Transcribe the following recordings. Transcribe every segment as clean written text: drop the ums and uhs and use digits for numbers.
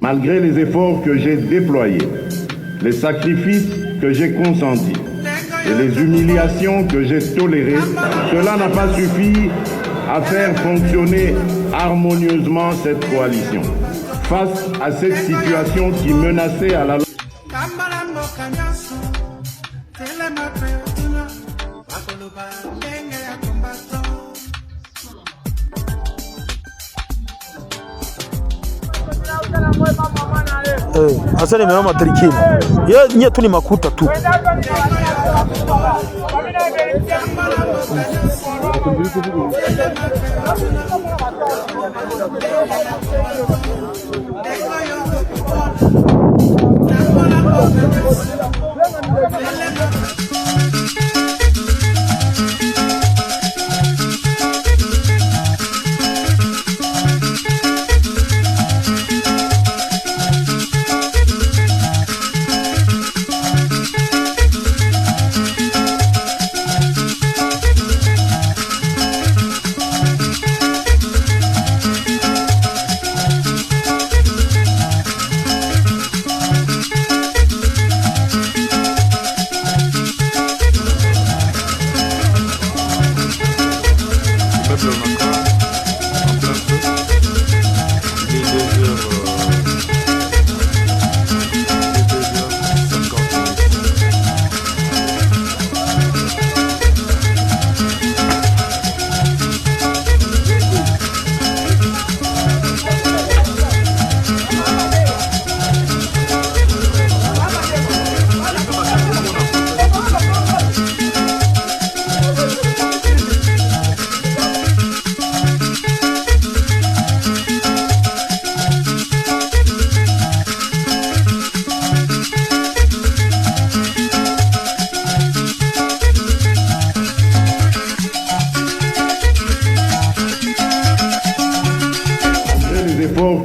Malgré les efforts que j'ai déployés, les sacrifices que j'ai consentis et les humiliations que j'ai tolérées, cela n'a pas suffi à faire fonctionner harmonieusement cette coalition. Face à cette situation qui menaçait à la Asa ni mama matrikini. Nye tu ni makuta tu.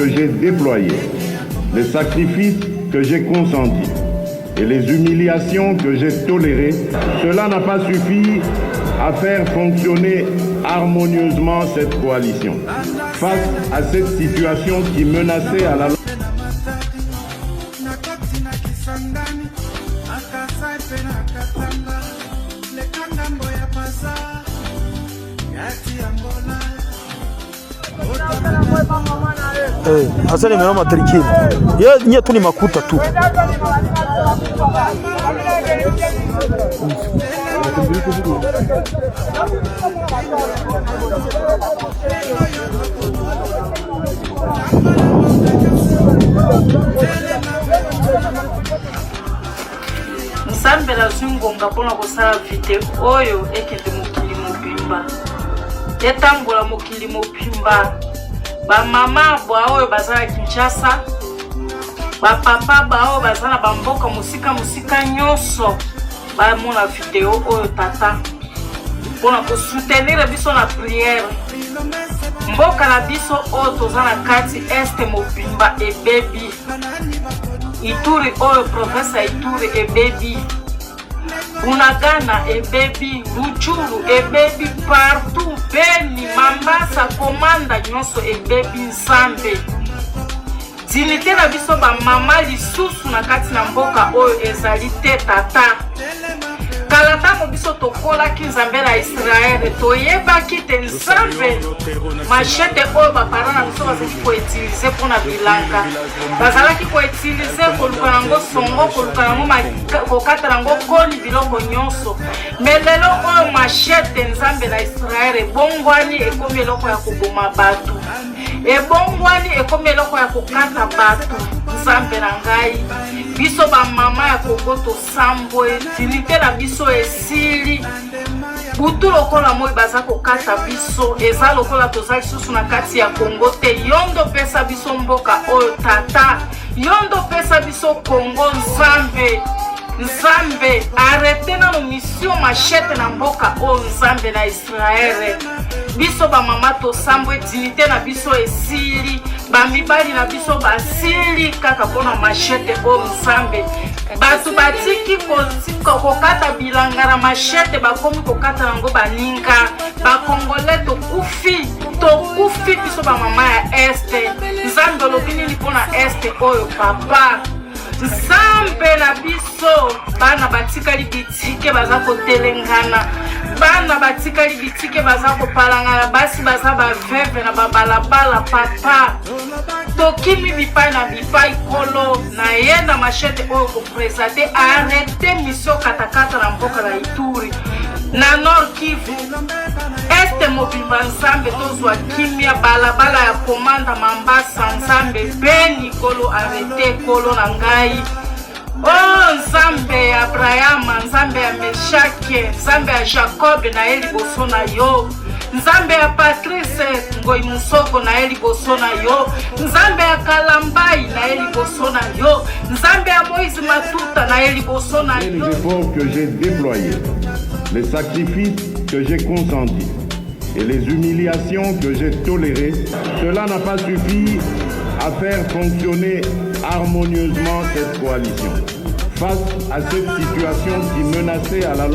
que j'ai déployés, les sacrifices que j'ai consentis et les humiliations que j'ai tolérées, cela n'a pas suffi à faire fonctionner harmonieusement cette coalition. Face à cette situation qui menaçait à la Asa ni mama matrikini. Nye tu ni makuta tu. Nsambe la zungonga pona kosala vite oyo ekende mokili mobimba. Etambola mokili mobimba. Ba mama bwa oyo bazala Kinshasa, ba papa ba oyo bazala bamboka musika nyonso ba mona video oyo tata pona ko soutenir biso na prière. Mboka na biso oyo tozana kati este mobimba ebebi. Ituri oyo province ya Ituri ebebi. Bunagana ebebi, Rutshuru ebebi, partout Beni, Mambasa, Komanda nyonso ebebi Nzambe. Dignité na biso ba mama lisusu na kati na mboka oyo ezali te tata. Kalata mo biso tokola ki Nzambe na Israel toyebaki te Nzambe machete oyo ba parents na biso bazali ko utiliser pona bilanga. Bazalaki ko utiliser koluka nango songo, koluka nango kokata nango koni biloko nyonso. Melelo oyo machete Nzambe na Israel ebongwani ekomi eloko ya koboma batu. Ebongwani ekomi eloko ya kokata batu. Nzambe na ngai biso ba mama ya kogoto sambwe dignité na biso esili butu lokola moi baza kokata biso eza lokola tozali susu na kati ya Kongo te. Yondo pesa biso mboka oyo tata, yondo pesa biso Kongo. Nzambe arrêtez na mission machete na mboka oyo Nzambe na Israel. Biso ba mama to sambwe dignité na biso esili, ba mibali na biso basili kaka pona machete oyo Nzambe. Batu batiki kokata bilanga na machete bakomi kokata nango baninga. Bakongole tokufi biso ba mama ya este. Nzambe lobini lipona este oyo papa. Nzambe na biso bana batikali bitike baza kotelengana. Bana batikali bitike baza kopalangana. Basi baza baveve na babalabala papa. Tokimi bipai na bipai kolo na yenda machete oyo kopresente arrete mission katakata na mboka na Ituri na Nord Kivu este mobimba Nzambe tozwa kimia balabala ya komanda Mambasa Nzambe beni kolo arrete kolo na ngai. Oh Nzambe ya Abraham, Nzambe ya Meshake, Nzambe ya Jacob na eli boso na yo. Nzambe ya Patrice Ngoi Musoko na eli boso na yo. Nzambe ya Kalambai na eli boso na yo. Nzambe ya Moïse Matuta na eli boso na yo. Les efforts que j'ai déployés, les sacrifices que j'ai consentis et les humiliations que j'ai tolérées, cela n'a pas suffi à faire fonctionner harmonieusement cette coalition. Face à cette situation qui menaçait à la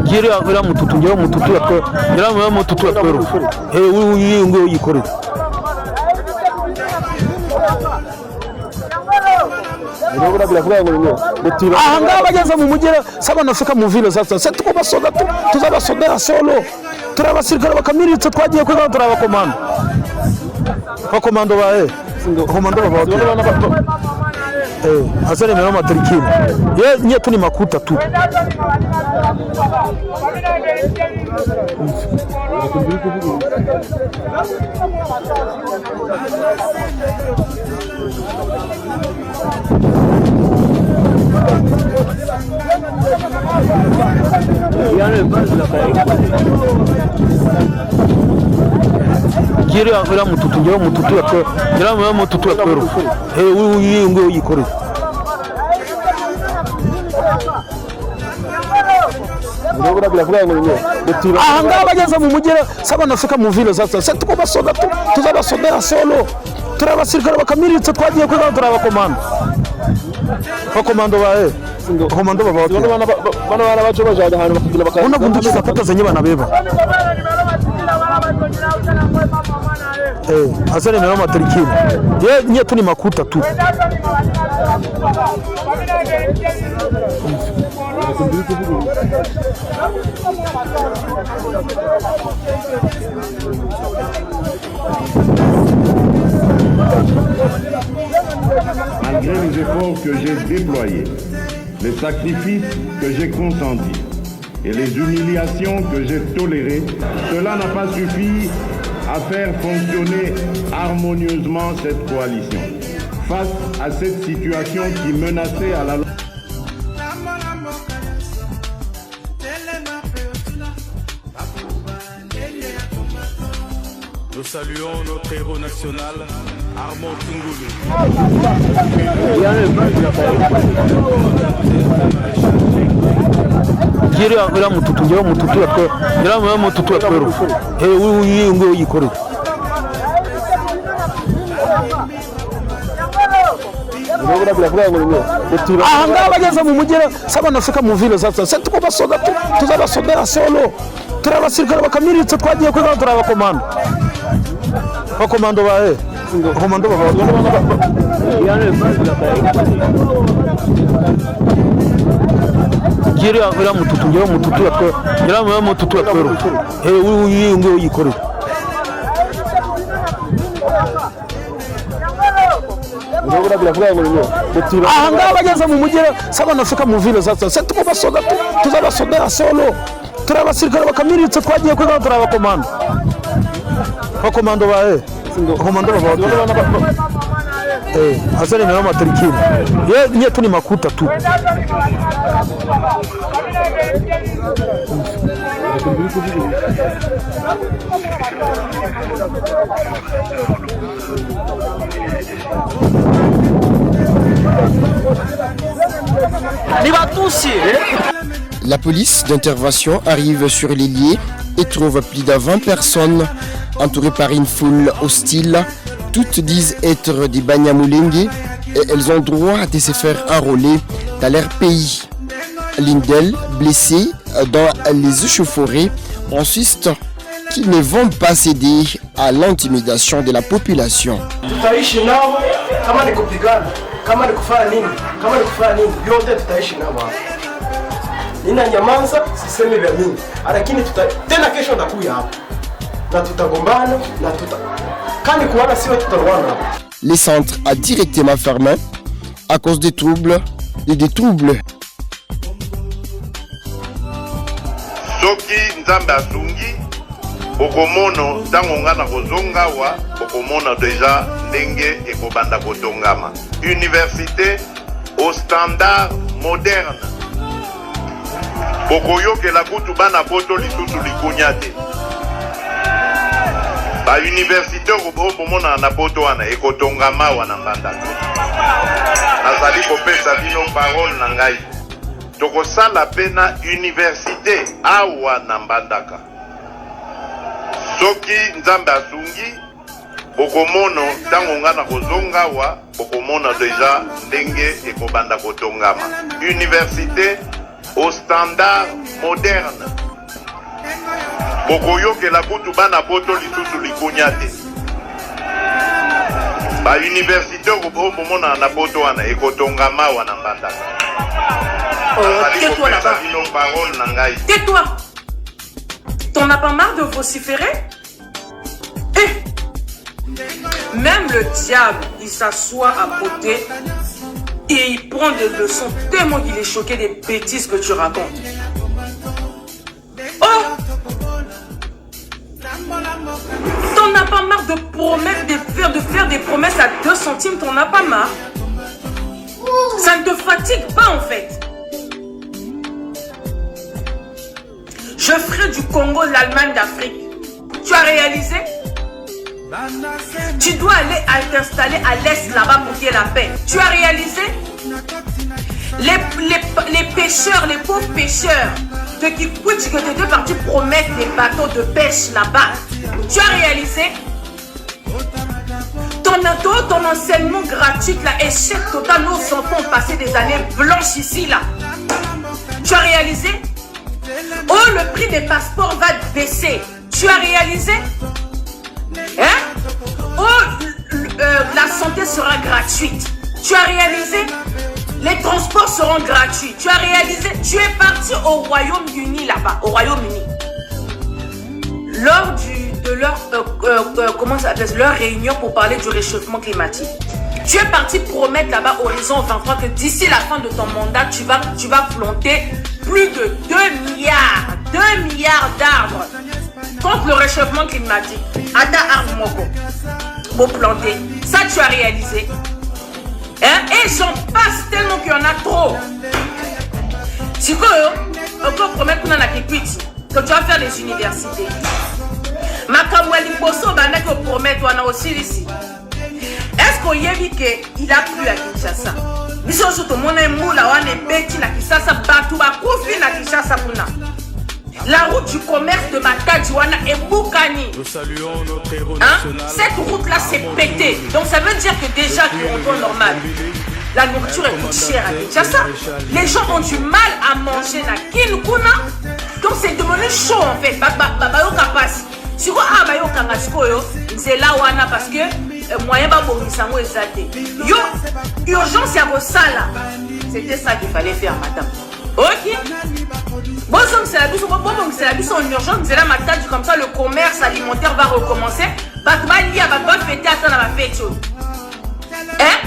Kiri akira mututu ngira mututu yakwe ngira mu mututu yakwero uyu ngo yikore aha ngaha bageze mu mugera saba nafika mu vile sasa se tuko basoda tuzabasodera solo turabasirikare bakamiritse twagiye kwiga turabakomando bakomando bae komando baba hasane mero matrikini ye nye tuni makuta tu Kiri akira mututu ngira mututu yakwe ngira mu mututu yakwero uyu ngo yikore aha ngaha bageze mu mugera saba nafika mu vile sasa se tuko basoda tuzabasodera solo turabasirikare bakamiritse twagiye kwiga turabakomando bakomando bae komando baba bana bacho bajaje ahantu bakugira bakaba unabundukiza katazenye bana beba hasane mero matrikini ye nye tuni makuta tu Malgré les efforts que j'ai déployés, les sacrifices que j'ai consentis et les humiliations que j'ai tolérées, cela n'a pas suffi à faire fonctionner harmonieusement cette coalition. Face à cette situation qui menaçait à la Nous saluons notre héros national, Armand Tungulu. Kiri akira mututu ngira mututu yakwe ngira mu mututu yakwero uyu ngo yikore aha ngaha bageze mu mugera saba nafika mu vile sasa se tuko basoda tuzabasodera solo turabasirikare bakamiritse twagiye kwiga turabakomando bakomando bae komando baba Kiri akira mututu ngira mututu yakwe ngira mu mututu yakwero uyu ngo yikore aha ngaha bageze mu mugera saba nafika mu vile sasa se tuko basoda tuzabasodera solo turabasirikare bakamiritse twagiye kwiga turabakomando bakomando bae komando baba hasane mero matrikini ye nye tuni makuta tu La police d'intervention arrive sur les lieux et trouve plus de 20 personnes entourées par une foule hostile. Toutes disent être des Banyamulenge et elles ont droit de se faire enrôler dans leur pays. L'une d'elles, blessée dans les échauffourées, insiste qu'ils ne vont pas céder à l'intimidation de la population. Le centre a directement fermé à cause des troubles et des troubles. Soki nzambe asungi bokomono ntango nga na kozongawa bokomona deja ndenge ekobanda kotongama. Université au standard moderne. Bokoyokela kutu bana poto lisusu likunya te. Ba université okomona na poto wana ekotongama wana mbandaka. Nazali kopesa bino parole na ngai. Tokosala pena université awa na mbandaka. Soki nzambe asungi bokomono ntango nga na kozongawa bokomona deja ndenge ekobanda kotongama. Université au standard moderne. Bokoyokela kutu bana poto lisusu likunya te. Ba université okomona na poto wana ekotongama wana mbandaka. Tais-toi là-bas. Tais-toi. T'en as pas marre de vociférer? Même le diable, il s'assoit à côté et il prend des leçons tellement qu'il est choqué des bêtises que tu racontes. Oh! T'en as pas marre de promettre, de faire des promesses à 2 centimes, t'en as pas marre? Ça ne te fatigue pas en fait. Je ferai du Congo l'Allemagne d'Afrique. Tu as réalisé? Tu dois aller t'installer à l'Est là-bas pour qu'il y ait la paix. Tu as réalisé? Les pêcheurs, les pauvres pêcheurs de Kikwit, que tes 2 parties promettent des bateaux de pêche là-bas. Tu as réalisé? Ton enseignement gratuit, là, échec total, nos enfants ont passé des années blanches ici, là. Tu as réalisé? Oh, le prix des passeports va baisser. Tu as réalisé? Hein? Oh, la santé sera gratuite. Tu as réalisé? Les transports seront gratuits. Tu as réalisé? Tu es parti au Royaume-Uni là-bas, au Royaume-Uni. Lors de leur réunion pour parler du réchauffement climatique. Tu es parti promettre là-bas, horizon 23, que d'ici la fin de ton mandat, tu vas planter plus de 2 milliards d'arbres contre le réchauffement climatique. Ada arbre moko. Pour planter. Ça, tu as réalisé. Hein? Et j'en passe tellement qu'il y en a trop. Si tu peux promettre que tu vas faire les universités. Makamwali Bosso Banako promet toi aussi ici. Est-ce qu'on y a vu qu'il a plu à Kinshasa? Biso soto mona moula wane beti na Kinshasa batu ba kofi na Kinshasa kuna. La route du commerce de Matadi wana est Boukani. Nous saluons notre héros national. Cette route là c'est pété. Donc ça veut dire que déjà qu'en temps normal, la nourriture est toute chère à Kinshasa. Les gens ont du mal à manger na Kinukuna. Donc c'est devenu chaud en fait. Babayo kapasi. Si vous avez un c'est là où parce que moyen pas pour nous exalter. Yo, urgence à vos salles. C'était ça qu'il fallait faire, madame. Ok. Bon, c'est la douce en urgence. C'est là, madame, comme ça, le commerce alimentaire va recommencer. Batba liya, batba fêter à la fête. Hein?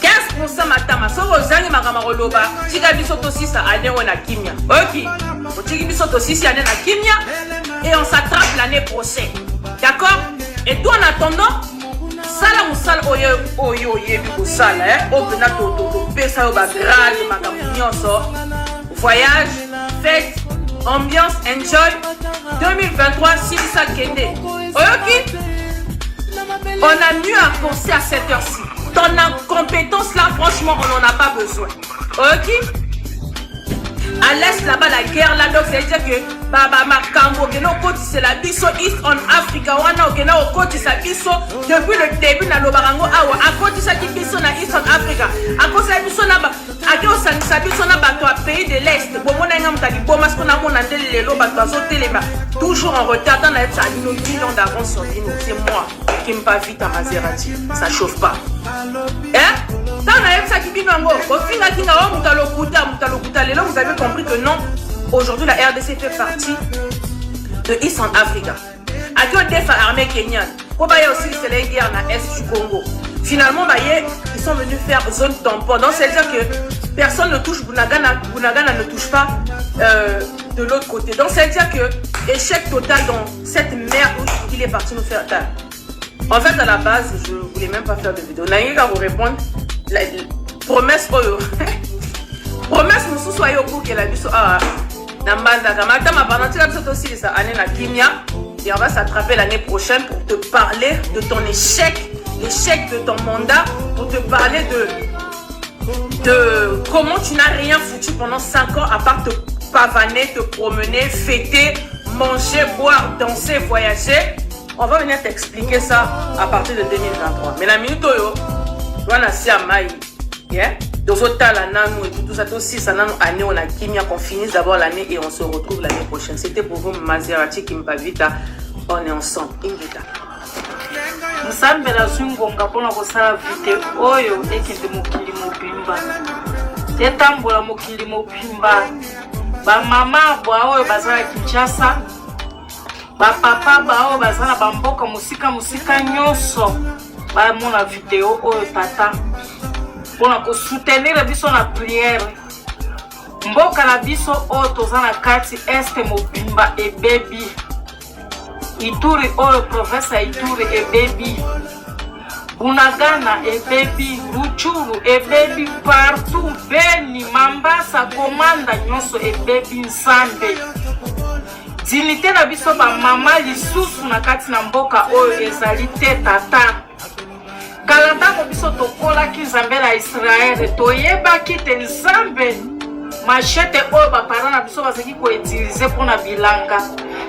15% matama. So rozangi makamaro tika biso to 6 année on a kimia. OK. Tika biso to 6 année na kimia et on s'attrape l'année prochaine. D'accord? Et toi en attendant, sala musala oyo yebi ko sala o pena to pesa o ba grade makamnyonso. Voyage, fête, ambiance, enjoy 2023 Silisa Kende. OK? On a mieux à penser à cette heure-ci. Ton ton incompétence là, franchement, on n'en a pas besoin. Ok? À l'est là-bas, la guerre là, donc c'est-à-dire que Baba Makambo, que nos côtés c'est la biso East on Africa, wana que nos côtés c'est biso depuis le début na lobarango awa, à côté ça qui biso na East on Africa, à côté ça biso na ba, à côté ça biso na ba toi pays de l'est, bon mon engam tali bon parce qu'on a mon andel les loba bazo téléma, toujours en retard dans la ça nous 10 ans d'avance sur nous, c'est moi qui me pas vite à Maserati, ça chauffe pas, hein? Dans la ça qui vit en gros, au final qui n'a pas mutalokuta, les là vous avez compris que non. Aujourd'hui, la RDC fait partie de East en Africa. À qui on défend l'armée kenyane. Pour bailler aussi, c'est la guerre dans l'Est du Congo. Finalement, ils sont venus faire zone tampon. Donc, c'est-à-dire que personne ne touche Bunagana ne touche pas de l'autre côté. Donc, c'est-à-dire que échec total dans cette merde où il est parti nous faire taire. En fait, à la base, je ne voulais même pas faire de vidéo. Naïga va vous répondre. La promesse, promesse, nous soyons au bout que la vie soit. Et on va s'attraper l'année prochaine pour te parler de ton échec, l'échec de ton mandat, pour te parler de comment tu n'as rien foutu pendant 5 ans à part te pavaner, te promener, fêter, manger, boire, danser, voyager. On va venir t'expliquer ça à partir de 2023. Mais la minute où on a si à maï, donc tout ça aussi, ça année on a Kimia qu'on finisse d'abord l'année et on se retrouve l'année prochaine. C'était pour vous Maserati qui me pavita. On est ensemble. Ingeta. Musambe la zungonga pona kosala vite oyo ekende mokili mobimba. Tetambola mokili mobimba. Ba mama bwa oyo bazala Kinshasa. Ba papa ba oyo bazala bamboka musika nyonso. Ba mona video oyo tata. Pona ko soutenir biso na prière. Mboka na biso oyo toza na kati este mobimba e baby. Ituri oyo province Ituri e baby. Bunagana e baby, Ruchuru e baby, partout Beni, Mambasa, Komanda nyonso e baby Nzambe. Dignité na biso ba mama lisusu na kati na mboka oyo ezali te tata. Kalanda ko biso tokola ki Nzambe la Israël toyeba ki te Nzambe machete oyo ba parents na biso bazaki ko utiliser pona bilanga.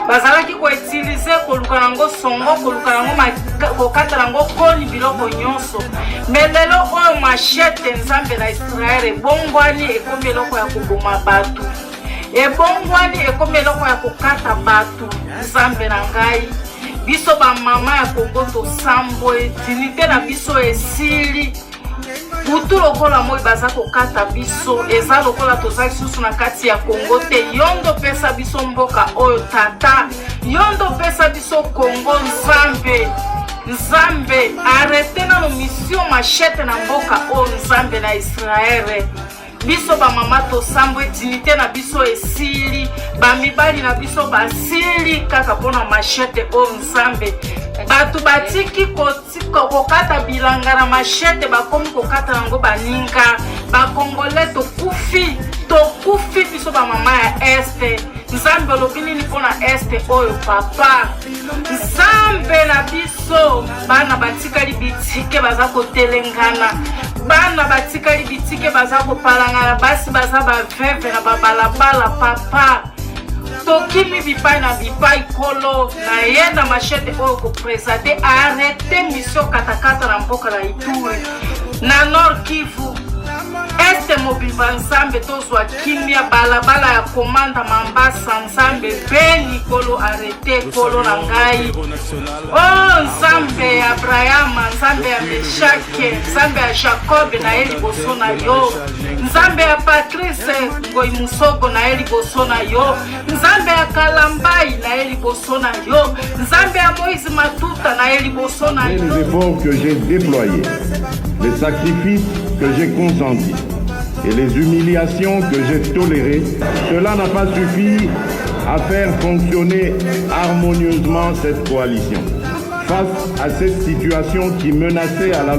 Bazalaki ko utiliser ko luka nango songo ko luka nango ko katala ngo koni biloko nyonso. Melelo oyo machete Nzambe la Israël bongwani ekomi eloko ya koboma batu. Ebongwani ekomi eloko ya kokata batu. Nzambe na ngai biso ba mama ya Kongo to sambo dignité na biso esili butu lokola moi baza kokata biso eza lokola tozali susu na kati ya Kongo te yondo pesa biso mboka oyo tata yondo pesa biso Kongo Nzambe arrêtez na mission machete na mboka oyo Nzambe na Israël biso ba mama to sambo dignité na biso esili ba mibali na biso basili kaka pona machete o Nzambe batu batiki kokata bilanga na machete bakomi kokata nango baninga ba congolais to kufi biso ba mama ya este Nzambe lobini ni pona este oyo papa Nzambe na biso bana batikali bitike baza kotelengana bana batikali bitike baza kopalangana basi baza baveve na babalabala papa tokimi bipai na bipai kolo na yenda machete oyo ko présenter arrêter mission katakata na mboka na Ituri na Nord Kivu este mobimba Nzambe tozwa kimia balabala ya Komanda Mambasa Nzambe Beni kolo arrêter kolo na ngai oh Nzambe ya Abraham Nzambe ya Meshake Nzambe ya Jacob na eli boso na yo Nzambe ya Patrice Ngoi Musoko na eli boso na yo Nzambe ya Kalambai na eli boso na yo Nzambe ya Moïse Matuta na eli boso na yo. Les efforts que j'ai déployés, les sacrifices que j'ai consentis et les humiliations que j'ai tolérées, cela n'a pas suffi à faire fonctionner harmonieusement cette coalition. Face à cette situation qui menaçait à la